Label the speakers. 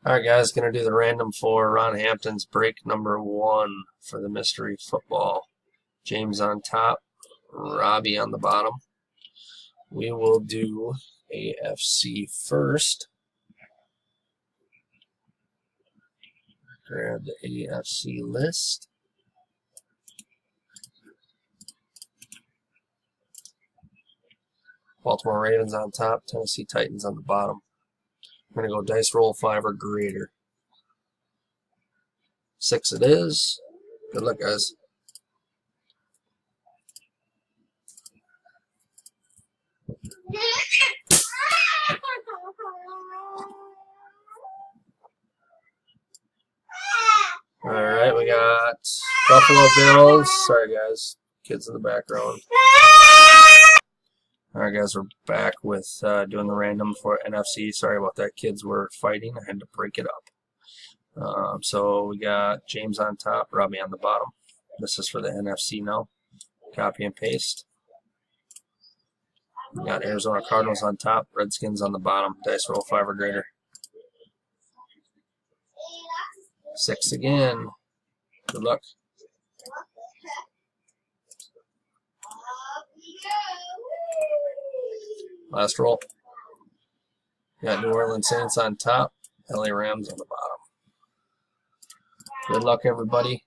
Speaker 1: Alright guys, gonna do the random for Ron Hampton's break number 1 for the mystery football. James on top, Robbie on the bottom. We will do AFC first. Grab the AFC list. Baltimore Ravens on top, Tennessee Titans on the bottom. I'm going to go dice roll 5 or greater. 6 it is. Good luck, guys. Alright, we got Buffalo Bills. Sorry, guys. Kids in the background. Alright, guys, we're back with doing the random for NFC. Sorry about that. Kids were fighting. I had to break it up. So we got James on top, Robbie on the bottom. This is for the NFC now. Copy and paste. We got Arizona Cardinals on top, Redskins on the bottom. Dice roll 5 or greater. 6 again. Good luck. Last roll. We got New Orleans Saints on top, LA Rams on the bottom. Good luck, everybody.